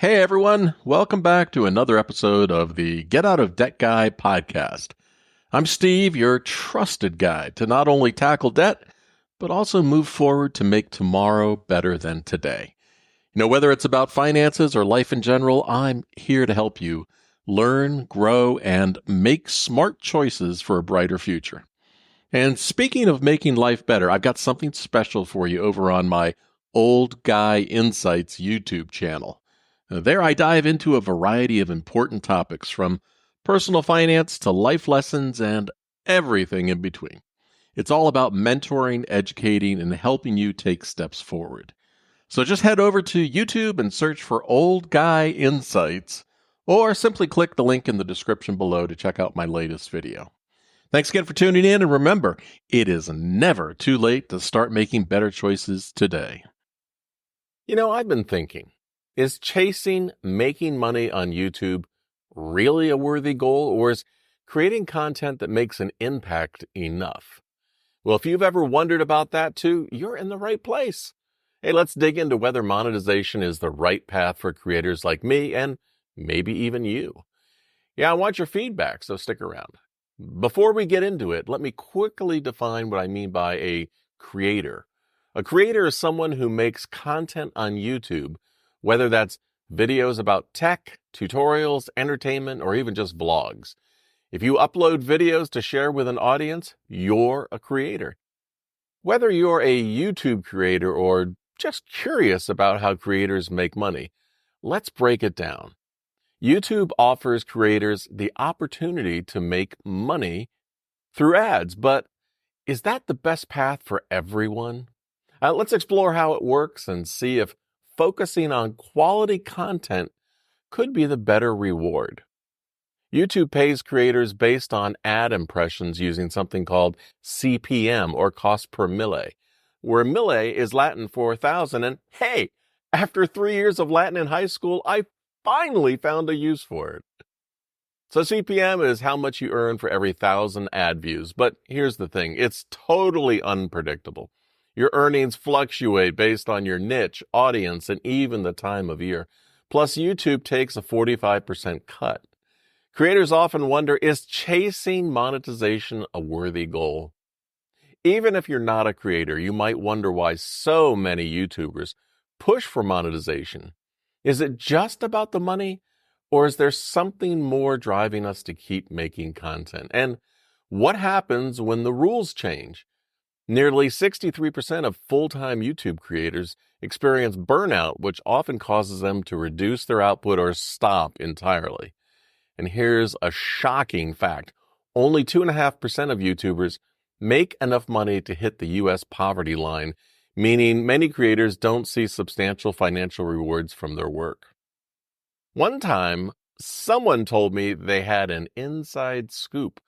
Hey everyone, welcome back to another episode of the Get Out of Debt Guy podcast. I'm Steve, your trusted guide to not only tackle debt, but also move forward to make tomorrow better than today. Whether it's about finances or life in general, I'm here to help you learn, grow, and make smart choices for a brighter future. And speaking of making life better, I've got something special for you over on my Old Guy Insights YouTube channel. There I dive into a variety of important topics from personal finance to life lessons and everything in between. It's all about mentoring, educating, and helping you take steps forward. So just head over to YouTube and search for Old Guy Insights, or simply click the link in the description below to check out my latest video. Thanks again for tuning in, and remember, it is never too late to start making better choices today. I've been thinking, is chasing making money on YouTube really a worthy goal, or is creating content that makes an impact enough? Well, if you've ever wondered about that too, you're in the right place. Hey, let's dig into whether monetization is the right path for creators like me and maybe even you. Yeah, I want your feedback, so stick around. Before we get into it, let me quickly define what I mean by a creator. A creator is someone who makes content on YouTube, whether that's videos about tech, tutorials, entertainment, or even just vlogs. If you upload videos to share with an audience, you're a creator. Whether you're a YouTube creator or just curious about how creators make money, let's break it down. YouTube offers creators the opportunity to make money through ads, but is that the best path for everyone? Let's explore how it works and see if focusing on quality content could be the better reward. YouTube pays creators based on ad impressions using something called CPM, or cost per mille, where mille is Latin for 1,000. And hey, after 3 years of Latin in high school, I finally found a use for it. So CPM is how much you earn for every 1,000 ad views. But here's the thing, it's totally unpredictable. Your earnings fluctuate based on your niche, audience, and even the time of year. Plus, YouTube takes a 45% cut. Creators often wonder, is chasing monetization a worthy goal? Even if you're not a creator, you might wonder why so many YouTubers push for monetization. Is it just about the money, or is there something more driving us to keep making content? And what happens when the rules change? Nearly 63% of full-time YouTube creators experience burnout, which often causes them to reduce their output or stop entirely. And here's a shocking fact. Only 2.5% of YouTubers make enough money to hit the U.S. poverty line, meaning many creators don't see substantial financial rewards from their work. One time, someone told me they had an inside scoop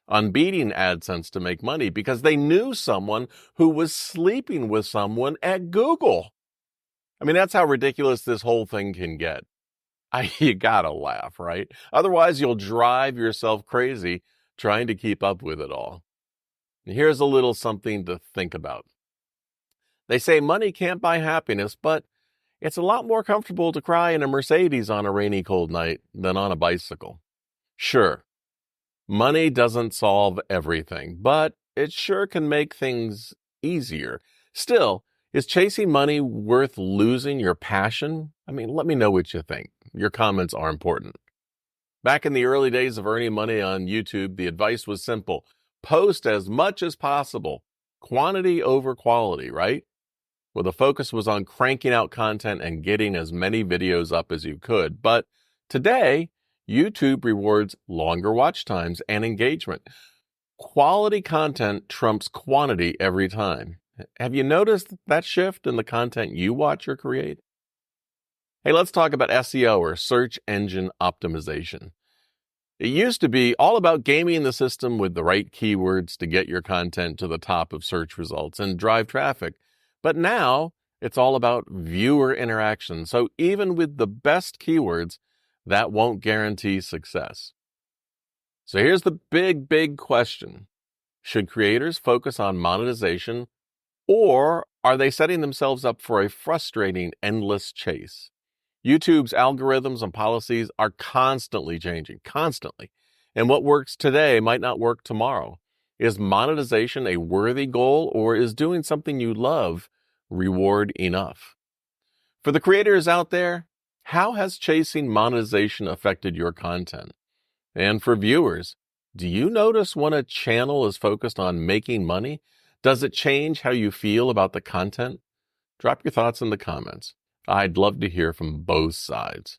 on beating AdSense to make money because they knew someone who was sleeping with someone at Google. I mean, that's how ridiculous this whole thing can get. You gotta laugh, right? Otherwise, you'll drive yourself crazy trying to keep up with it all. Here's a little something to think about. They say money can't buy happiness, but it's a lot more comfortable to cry in a Mercedes on a rainy, cold night than on a bicycle. Sure, money doesn't solve everything, but it sure can make things easier. Still, is chasing money worth losing your passion? I mean, let me know what you think. Your comments are important. Back in the early days of earning money on YouTube, the advice was simple. Post as much as possible. Quantity over quality, right? Well, the focus was on cranking out content and getting as many videos up as you could. But today, YouTube rewards longer watch times and engagement. Quality content trumps quantity every time. Have you noticed that shift in the content you watch or create? Hey, let's talk about SEO, or search engine optimization. It used to be all about gaming the system with the right keywords to get your content to the top of search results and drive traffic. But now it's all about viewer interaction. So even with the best keywords, that won't guarantee success. So here's the big question. Should creators focus on monetization, or are they setting themselves up for a frustrating, endless chase? YouTube's algorithms and policies are constantly changing, constantly. And what works today might not work tomorrow. Is monetization a worthy goal, or is doing something you love reward enough? For the creators out there, how has chasing monetization affected your content? And for viewers, do you notice when a channel is focused on making money? Does it change how you feel about the content? Drop your thoughts in the comments. I'd love to hear from both sides.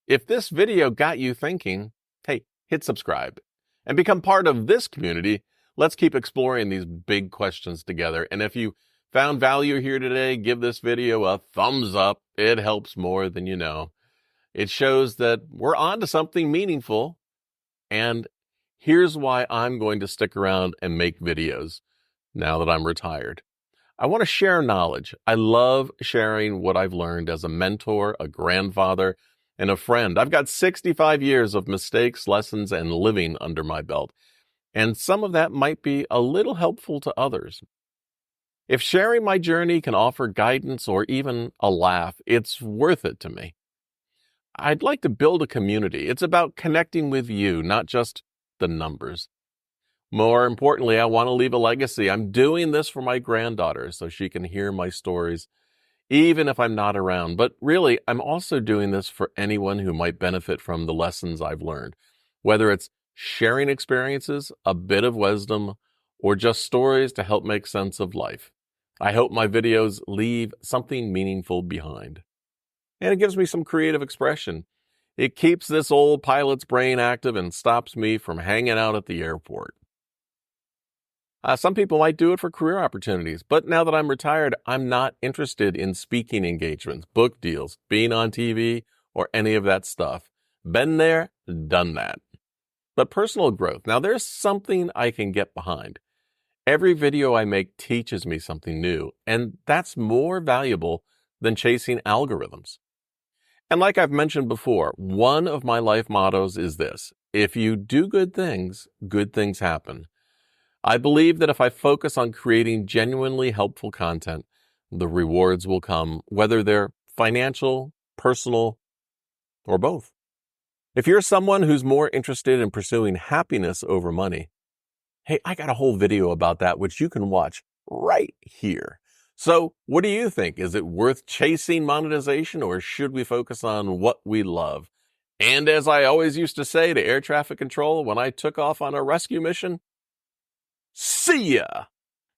If this video got you thinking, hey, hit subscribe and become part of this community. Let's keep exploring these big questions together. And if you found value here today, give this video a thumbs up. It helps more than you know. It shows that we're on to something meaningful. And here's why I'm going to stick around and make videos now that I'm retired. I want to share knowledge. I love sharing what I've learned as a mentor, a grandfather, and a friend. I've got 65 years of mistakes, lessons, and living under my belt. And some of that might be a little helpful to others. If sharing my journey can offer guidance or even a laugh, it's worth it to me. I'd like to build a community. It's about connecting with you, not just the numbers. More importantly, I want to leave a legacy. I'm doing this for my granddaughter so she can hear my stories, even if I'm not around. But really, I'm also doing this for anyone who might benefit from the lessons I've learned, whether it's sharing experiences, a bit of wisdom, or just stories to help make sense of life. I hope my videos leave something meaningful behind. And it gives me some creative expression. It keeps this old pilot's brain active and stops me from hanging out at the airport. Some people might do it for career opportunities, but now that I'm retired, I'm not interested in speaking engagements, book deals, being on TV, or any of that stuff. Been there, done that. But personal growth, now there's something I can get behind. Every video I make teaches me something new, and that's more valuable than chasing algorithms. And like I've mentioned before, one of my life mottos is this: if you do good things happen. I believe that if I focus on creating genuinely helpful content, the rewards will come, whether they're financial, personal, or both. If you're someone who's more interested in pursuing happiness over money, hey, I got a whole video about that, which you can watch right here. So what do you think? Is it worth chasing monetization, or should we focus on what we love? And as I always used to say to air traffic control when I took off on a rescue mission, see ya!